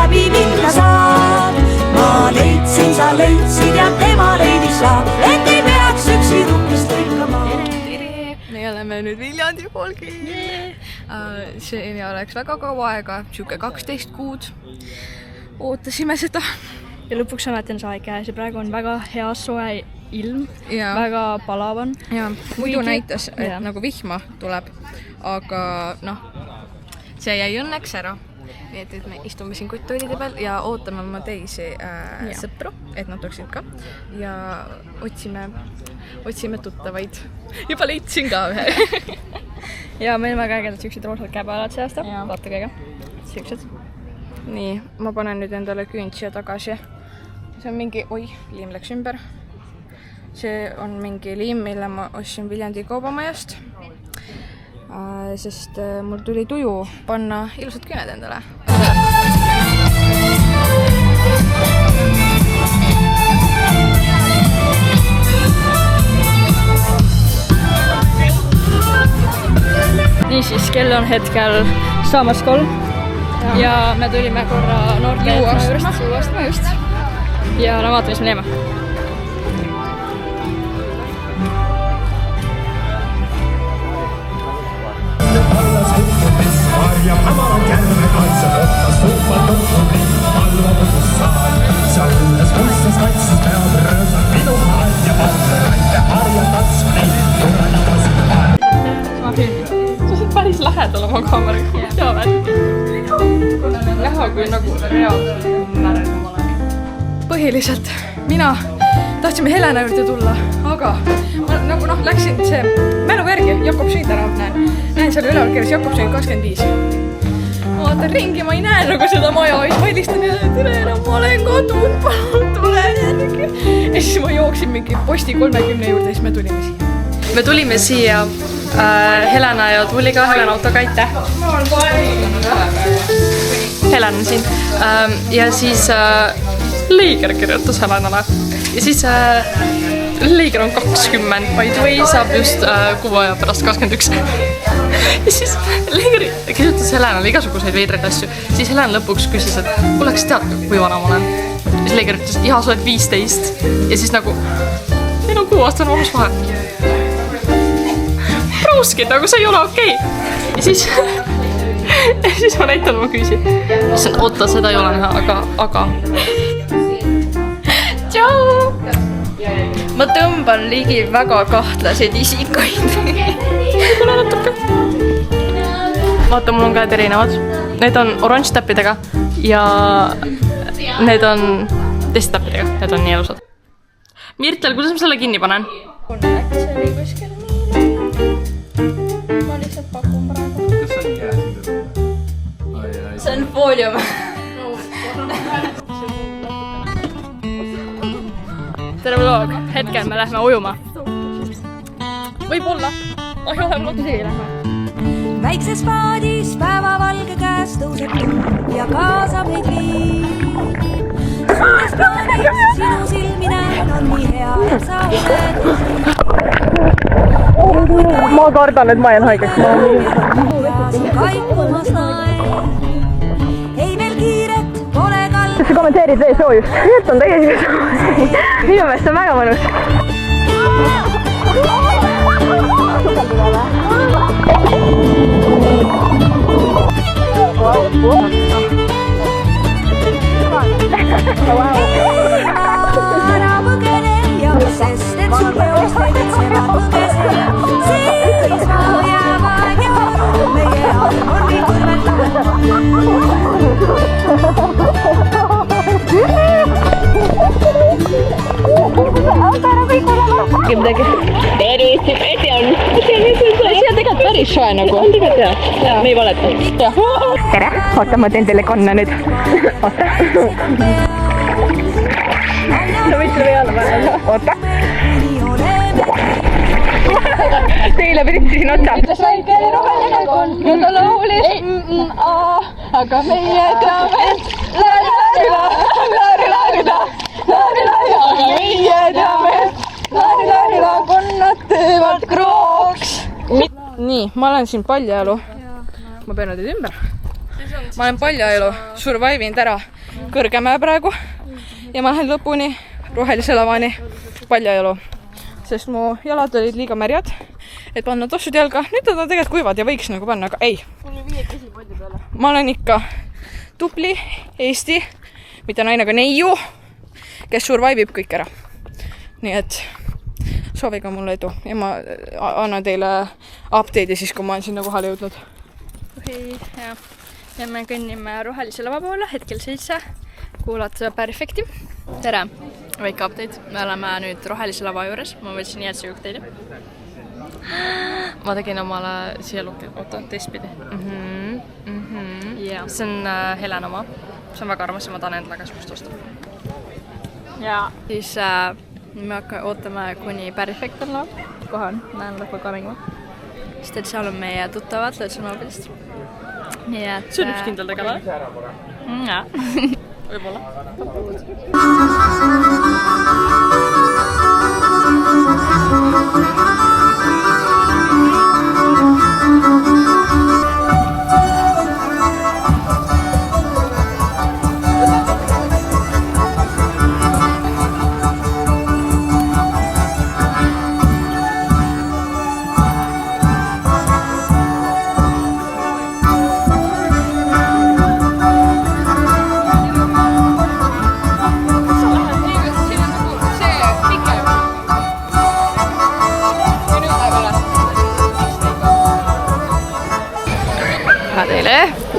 läbi minna saab. Ma leidsin, sa leidsid ja tema leidis saab, et ei peaks üksi rukkist lõikama. Me oleme nüüd Viljandi poolgi. See oleks väga kaua aega, siuke 12 kuud. Ootasime seda. Ja lõpuks ometi on see aeg käes ja praegu on väga hea soe ilm, väga palav on. Ja muidu näitas, et nagu vihma tuleb, aga noh, see jäi õnneks ära. Nii et me istume siin kotttoolide peal ja ootame oma teisi sõpru, et nad tuleksid ka. Ja otsime tuttavaid. Juba leidsin ka ühe. Ja meil on väga ägedad siuksed roosad käepäevad see aasta. Vaata kõige. Siuksed. Nii, ma panen nüüd endale küünt siia tagasi. See on mingi, liim läks ümber. See on mingi liim, mille ma ostsin Viljandi kaubamajast. Sest mul tuli tuju panna ilusad küüned endale. Niisiis, kell on hetkel saamas 3 ja me tulime korra noorte juuastma just. Ja no vaata, mis me teeme. Ja hämarad järve kaitseb ottas tuupatud publik, palva põgussaal. Selles kuistes kaitses peab rõõsad minu maal ja palverante harjatats neid kuradi kasumaal. Ma filmin. Sa oled päris lähedal oma kaameraga. Jaa, väl. Näha kui nagu reaalselt määrel olen. Põhiliselt mina tahtsime Helena juurde tulla, aga ma nagu läksin see mälu järgi Jakob Sünd ära, näen seal üleval kirjas Jakob Sünd 25. Ma vaatan ringi, ma ei näe nagu seda maja, ma helistan ja tere, ma olen kodud, palun tule järgi. Ja siis ma jooksin mingi posti 30 juurde ja siis me tulime siia. Me tulime siia Helena ja tuli ka Helena autoga, aitäh. Helena on siin. Ja siis Leiger kirjutas Helenale. Ja siis Leiger on 20, by the way, saab just kuu aja pärast 21. Ja siis Leiger kirjutas Helenale igasuguseid veidraid asju. Siis Helen lõpuks küsis, et oleks tead, kui vana ma olen. Ja siis Leiger ütles, et jah, sa oled 15. Ja siis nagu, meil on 6 aastane vanus vahe. Pruuski, nagu see ei ole okei. Ja siis ma näitan oma küüsi. Oota, seda ei ole näha, aga... Tšau! Ma tõmban ligi väga kahtlaseid isikuid. Võib-olla natuke. Vaata, mul on käed erinevad. Need on oranž täppidega ja need on teist täppidega. Need on nii elusad. Mirtel, kuidas ma selle kinni panen? Äkki see oli kuskil nii. Ma lihtsalt pakun praegu. Kas see on jää? See on foolium. Tere vlog, hetkel me lähme ujuma. Võib-olla. Ai ole, ma isegi lähme. Väikses paadis päevavalge käes tõuseb ja kaasab meid viib. Suures plaanis sinu silmi näen on nii hea, et sa oled. Ma kardan, et ma jään haigeks. Kaikumas naen. Ei veel kiiret, pole kalb. Kas sa kommenteerid vee soojust? Nüüd on täiesti soojust. Minu meelest on väga mõnus. Ära põgene ja sest et sul peost tegutsevad põgesed. Seisma jäävad ja meie on nii kõrvetavad. Midagi. Tervist, Pesi on tegelikult päris soe nagu. On tegelikult jah. Me ei valeta. Tere, oota, ma teen teile kanna nüüd. Oota. Sa võid selle peale panna. Oota. Teile prittisin otsa. Ütles väike roheline konn, ta laulis aga meie teame, aga meie teame, konnad teevad krooks. Nii, ma olen siin paljajalu. Ma pean nüüd ümber. ma olen paljaelu survive inud ära Kõrgemäe praegu ja ma lähen lõpuni rohelise lavani paljaelu, sest mu jalad olid liiga märjad, et panna tossud jalga. Nüüd nad on tegelikult kuivad ja võiks nagu panna, aga ei. Ma olen ikka tubli Eesti, mitte naine, aga neiu, kes survive'ib kõik ära. Nii et sooviga mulle edu ja ma annan teile update'i siis, kui ma olen sinna kohale jõudnud. Okei, ja me kõnnime rohelise lava poole, hetkel 7. Kuulad Perfecti. Tere! Väike update. Me oleme nüüd rohelise lava juures. Ma võtsin jäätse kokteili. Ma tegin omale siia lukki. Oota, teistpidi. Yeah. See on Helen oma. See on väga armas ja ma tahan endale kasvust osta. Ja siis me ootame kuni Perfect on lav. Kohe on. Näen lõppu coming. Sest et seal on meie tuttavad Lõõtsunoobelist. Nii et... See on üks kindel tegele? Jaa. Võib-olla.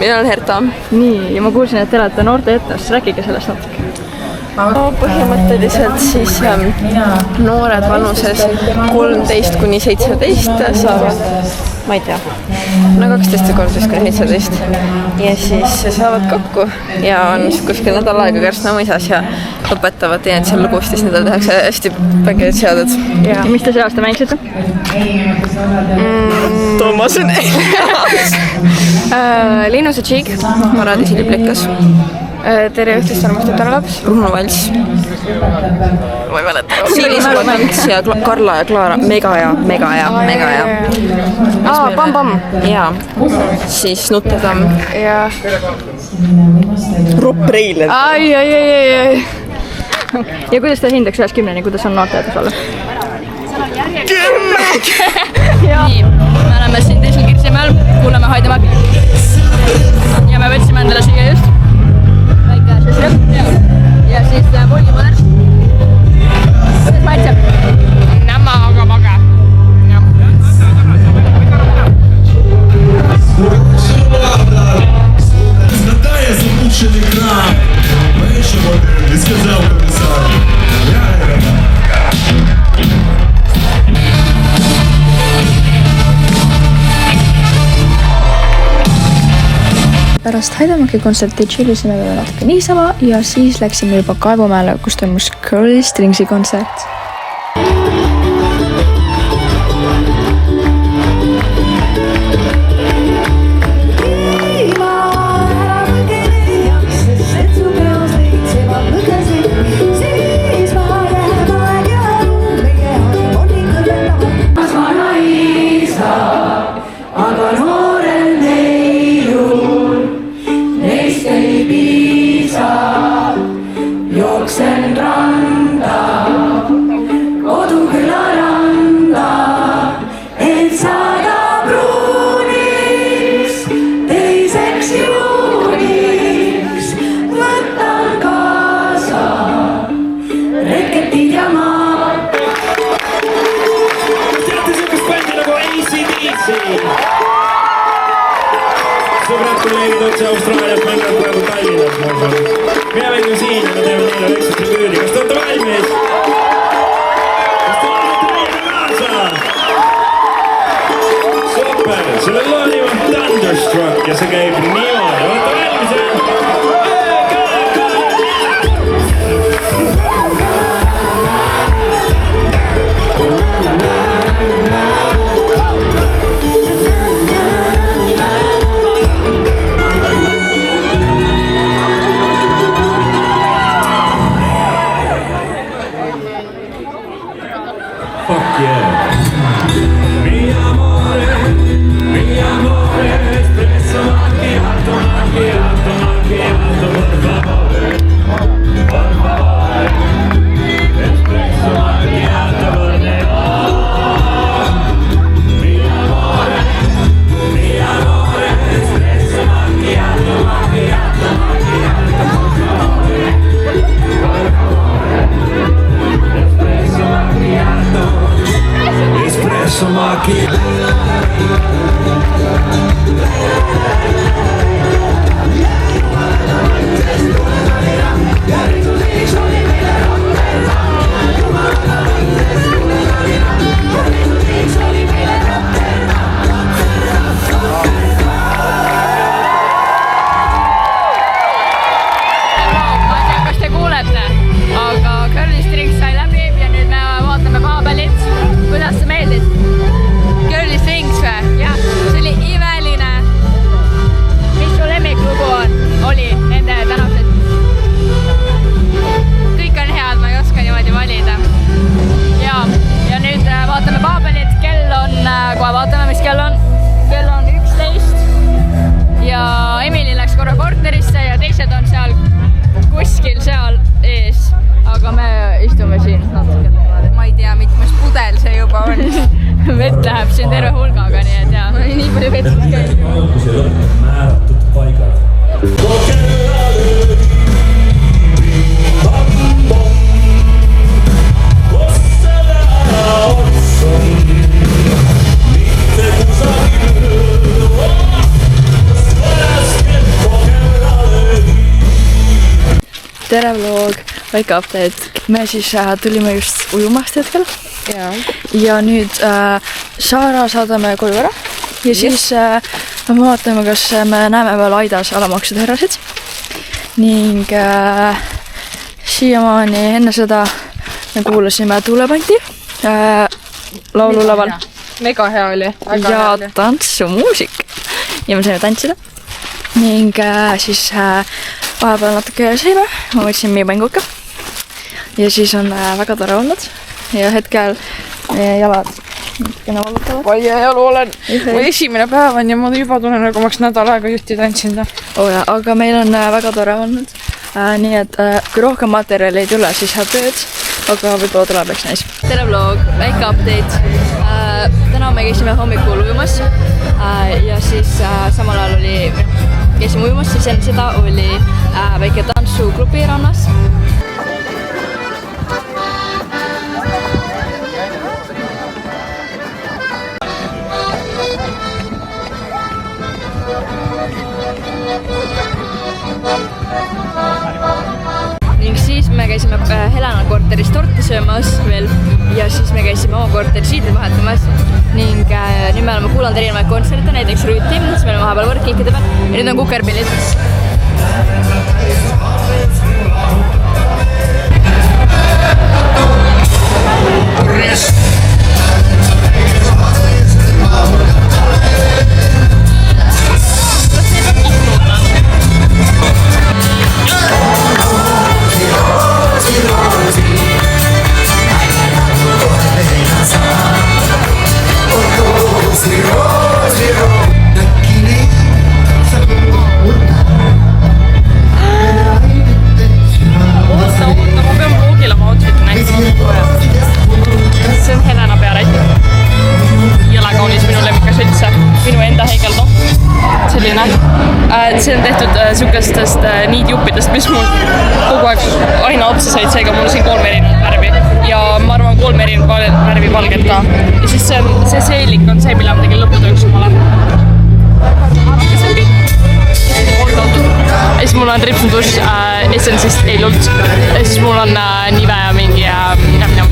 Mina olen Herta. Nii, ja ma kuulsin, et te olete noorte etnos. Rääkige sellest natuke. No, põhimõtteliselt siis noored vanuses 13 kuni 17 saavad, ma ei tea, no 12 ja 13 kuni 17 ja siis saavad kokku ja on kuskil nädal aega Kärsna mõisas ja õpetavad teineteisel lugusid, siis nendel tehakse hästi vägevad seaded. Ja mis te see aasta mängisite? Toomas on Linnuse Tšiik. Maradi Siliplikas. Tere õhtust, armastatud laps. Ruhnu Vals. Ma ei mäleta. Siilis Vants ja Karla ja Klaara. Mega hea. Pam Pam. Jaa. Siis Nuttetamm. Ja Ropp Reilen. Ai. Ja kuidas te hindaks 1-10, kuidas on noorte edas olla? 10! Nii, me oleme siin teisel Kirsimäel, kuuleme Haidemäe. Ja me võtsime endale siia just väike šešrep ja siis volgipoder. Kuidas maitseb? Nämä aga mage. Натая запущенный кран. Меньше модели, сказал комиссар. Pärast Haidemäki kontserti chillisime veel natuke niisama ja siis läksime juba Kaevumäele, kus toimus Curly Stringsi kontsert. Jooksen randa, koduküla randa, et saada pruuniks, teiseks juuniks. Võtan kaasa reketid ja maa. Teate sellist bändi nagu AC/DC? Sõbrad kolleegid otse Austraaliast mängivad praegu Tallinnas, ma usun. Mina mängin siin ja me teeme neile väikse tribüüri. Kas te olete valmis? Kas te olete meile kaasa? Super! Selle loo nimi on Thunderstruck ja see käib niimoodi. Olete valmis, jah? Fuck yeah. Mi amore, espresso macchiato, vett läheb siin terve hulgaga, nii et jaa, nii palju vett käib. Algus ja lõpp on määratud paigad. tere vlog, väike update. Me siis tulime just ujumast hetkel. Ja nüüd Saara saadame koju ära ja siis me vaatame, kas me näeme veel aidas alamaksud härrased. Ning siiamaani enne seda me kuulasime Tuulepandi laululaval. Mega hea oli. Ja tantsumuusik. Ja me saime tantsida. Ning siis vahepeal natuke sõime. Ma võtsin meie mänguka. Ja siis on väga tore olnud. Ja hetkel meie jalad natukene valutavad. Vaia jalu olen. Mu esimene päev on ja ma juba tunnen, nagu maks nädal aega jutti tantsinud. Aga meil on väga tore olnud. Nii et kui rohkem materjali ei tule, siis head tööd. Aga võib-olla tuleb eks näis. Tere vlog, väike update. Täna me käisime hommikul ujumas. Ja siis samal ajal käisime ujumas, siis enne seda oli väike tantsugrupi rannas. Ning siis me käisime Helena korteris torti söömas veel ja siis me käisime oma korteris siidri vahetamas ning nüüd me oleme kuulanud erinevaid kontserte, näiteks Rüüti, siis me oleme vahepeal võrkliikide peal ja nüüd on kukerpillid. See on Helena pearätt. Jalakaunis minu lemmikas üldse. Minu enda heigeldo. Selline. See on tehtud sükestest niidjuppidest, mis mul kogu aeg aina otsa said, seega mul on siin 3 erinevat värvi. Ja ma arvan 3 erinevat värvi valget ka. Ja siis see seelik on see, mille ma tegin lõputööks omale. Ja see on kõik. Ja siis mul on ripsunduš Essence'ist eilult. Ja siis mul on nive ja mingi njam-njam.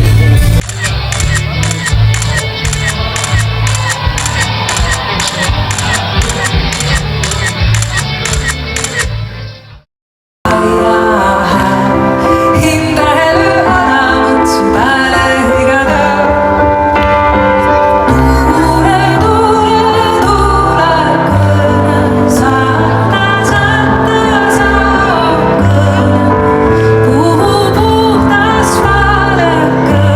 Puhu puhtas valekõne.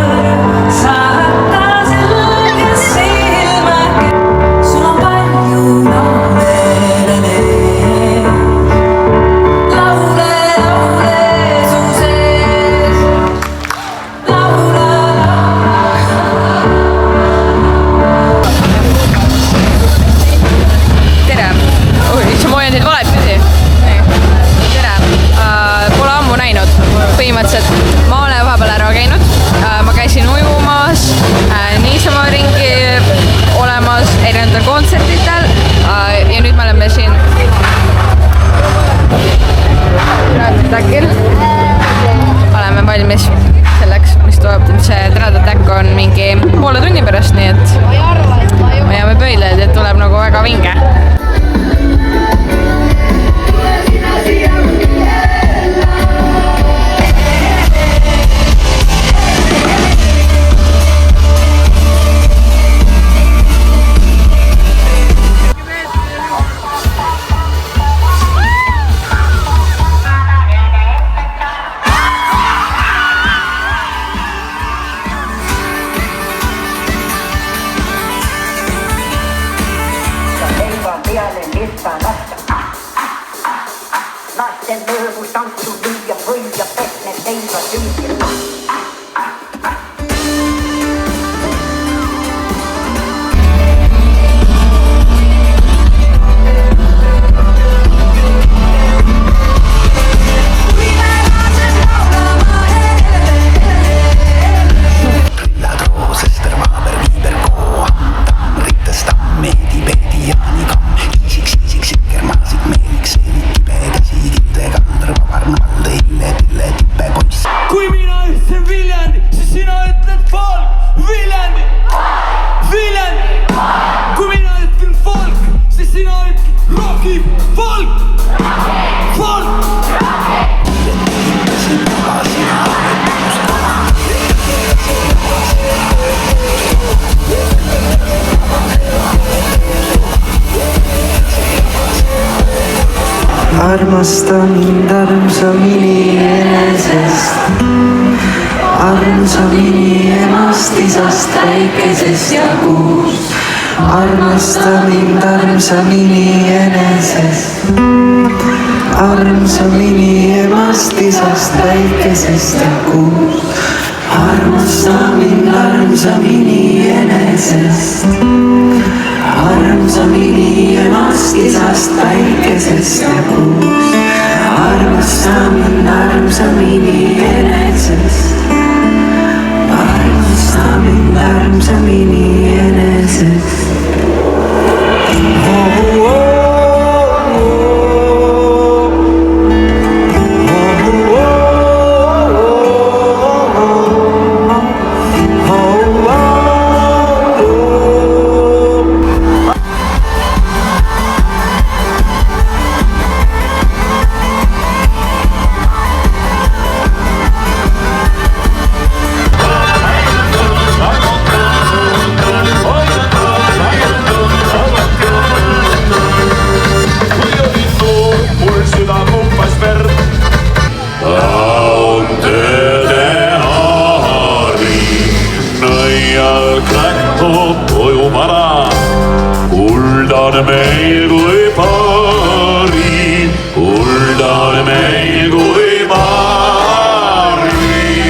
naisten mõõgus tantsu lüüa või ja pehme teima süüa. Kui mina ütlen Viljandi, siis sina ütled folk. Viljandi, Viljandi. Kui mina ütlen folk, siis sina ütled Rocky. Folk, folk. Armasta mind armsamini enesest, armsamini emast, isast, päikesest ja kuust. Armasta mind armsamini enesest, armsamini emast, isast, päikesest ja kuust. Armasta mind armsamini enesest, armsamini emast, isast, päikesest ja kuust. Armasta mind armsamini enesest, armasta mind armsamini enesest. Kuldane meil kui paari, kuldane meil kui paari.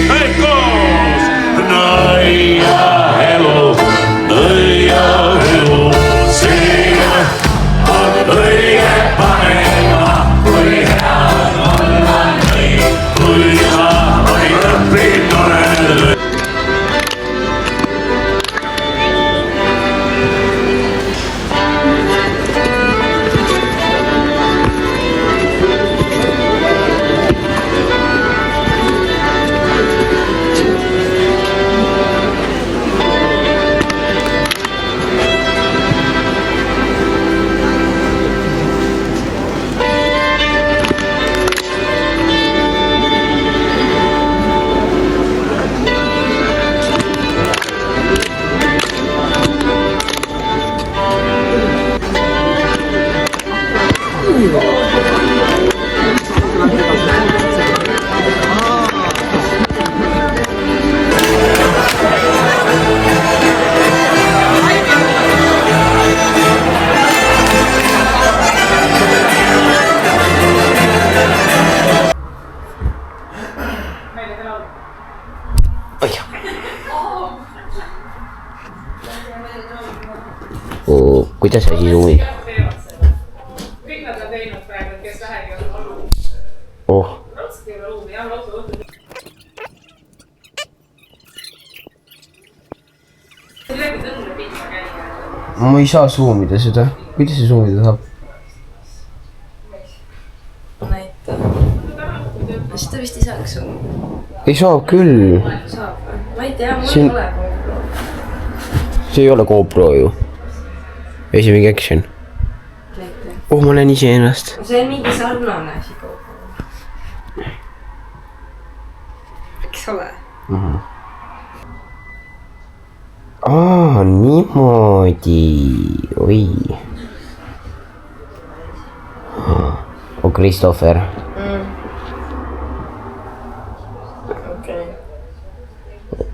Kõik koos! Nõia elu, siin on õige panema, kui hea on olla nõi, kui sa võid õppida nende. Kuidas asi summib? Kõik nad on teinud praegu, kes vähegi on olnud. Oh. Raudselt ei ole ruumi, jah, lootu. Sellega tõndle pihta käia. Ma ei saa suumida seda. Kuidas see suumida saab? Näita. Siis ta vist ei saaks suumida. Ei saab küll. Saab. Ma ei tea, mul ei ole GoPro. See ei ole GoPro ju. Või see mingi action? Oh, ma näen ise ennast. See on mingi sarnane asi GoPro. Eks ole? Niimoodi. Oi. Oh, Christopher. Okei. Oot.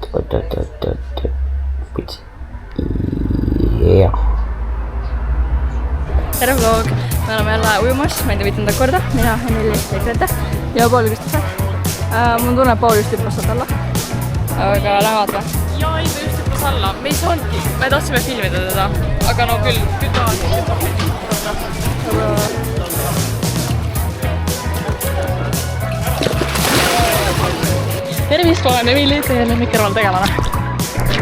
Jah. tere vlog, me oleme jälle ujumas, ma ei tea mitte 17. korda, mina, Emily ja Grete ja Paul Kristjan. Mul tunne, et Paul just hüppas sealt alla. Aga lähe vaata. Jaa, ei, ta just hüppas alla. Me ei saanudki. Me tahtsime filmida teda. Aga no küll tahaks hüppab. Tervist, olen Emily, teie lemmikkõrvaltegelane.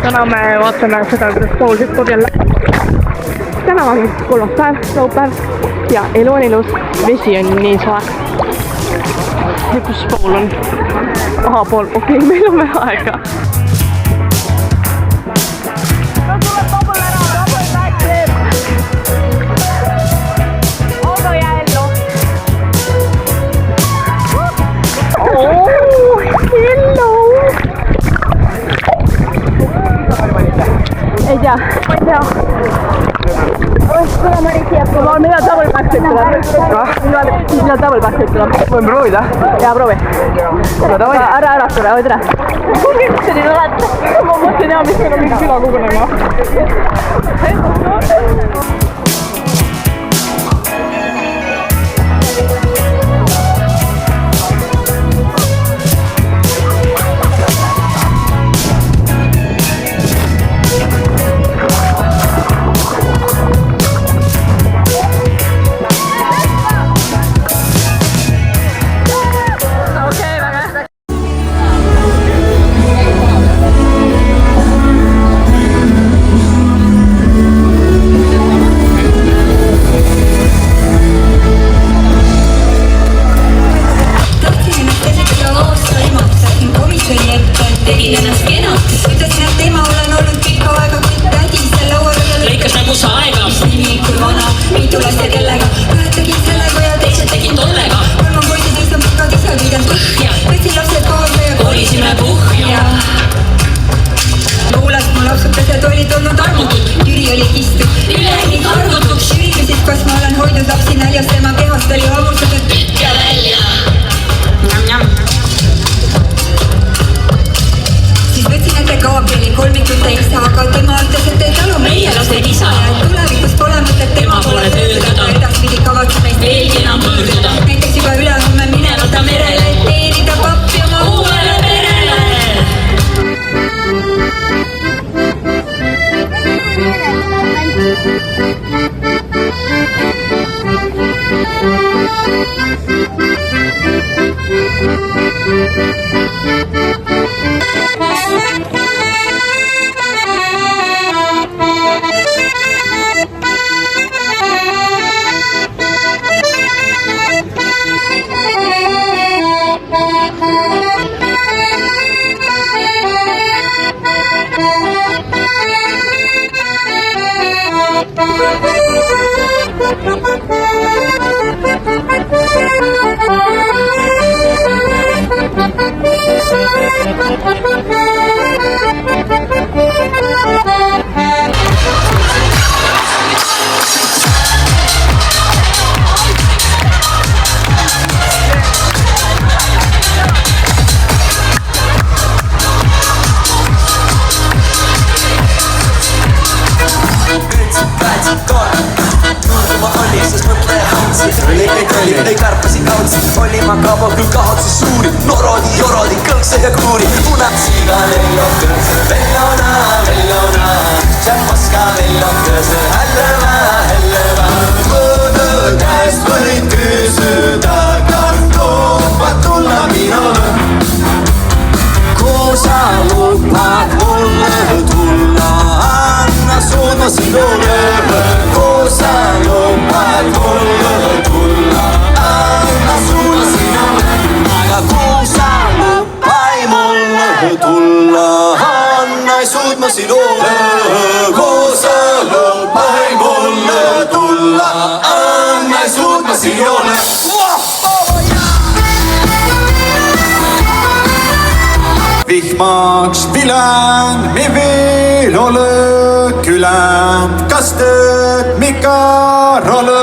Täna me vaatame seda, kuidas Paul hüppab jälle. Täna on kolmapäev, laupäev ja elu on ilus. Vesi on nii soe. Ja kus Paul on? Aha, Paul, okei, meil on vähe aega. Ei tea, ma ei tea. Mulla on millal double backflip tuleb. Millal double backflip tuleb. Võime proovida? Jaa, proovi. Ära tule, oi tere. Kuulge, mis selline olete? Ma mõtlen jaa, mis meil on mingi küla kogunema. Ei karpasi kaudsi, oli ma kabo küll kaotsi suuri. Norodi, jorodi, kõlkse ja kuuri. Unatsiga lellokõs, vellona. Tšammaska lellokõs, hälleva. Mõõdõ käest võid küsida, kas toopad tulla minule. Kui sa lubad mulle tulla, anna suud ma sinule. Kui sa lubad mulle tulla, anna suud ma sinule. Aga kui sa lubad mulle tulla, anna suud ma sinule. Kui sa lubad mulle tulla, anna suud ma sinule. Vihmaks Viljand, mi veel ole küländ, kas tööd mikar ole?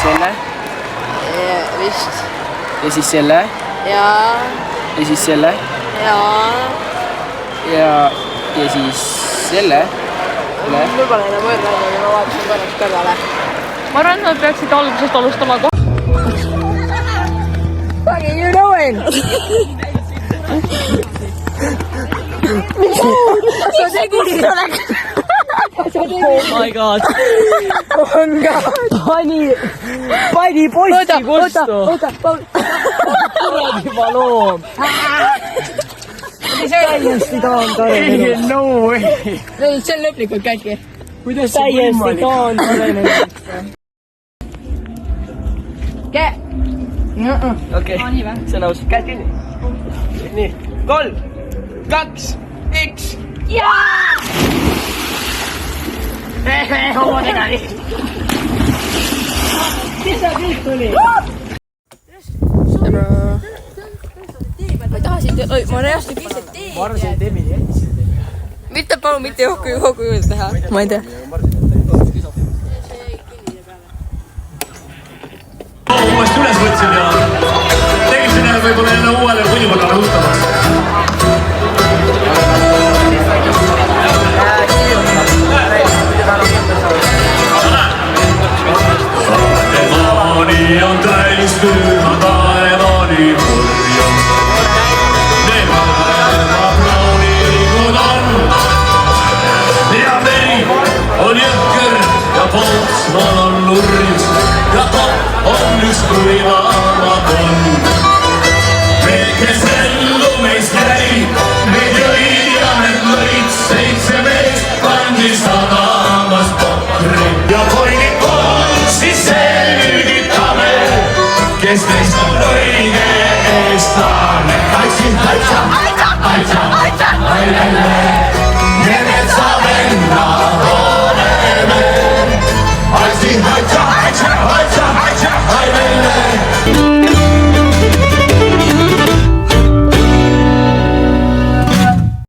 selle vist . ja siis selle jaa , ja siis selle jaa . ja siis selle . mul pole enam võrra aega , ma vaatasin korraks kõrvale . ma arvan , et nad peaksid algusest alustama kohe . Fucking you doing ? sa tegid seda . Oh my god. on ka . Pani posti kustu. oota . Kuradi loom. Täiesti taandarenenud. No way. see on lõplikult käki . Kuidas täiesti taandarenenud. Okei, see on aus. Käed kinni. Nii, 3, 2, 1. Mis see kõik oli? ma ei taha sind , ma reaalselt lihtsalt teen . Ma arvasin, et Emil jättis selle teema. mitte palun mitte joku juurde teha . ma ei tea . uuesti üles võtsin ja tegin selle võib-olla enne uuele põlvkonnale tuttavaks. Taevani on täis püha taevani purju. Need plaunikud on ja veri on jõhker ja Pootsmaal on lurjus ja topp on üks kuivamad on. Need, kes ellu meist jäi, meid jõid ja need lõid 7 meest kandis sadamas pokri. Ja poisid konsi selgitame, kes neist on õige eestlane. Kaitsin, kaitsa, kaitsa, ailele, need saab enda oleme. Kaitsin, kaitsa, kaitsa,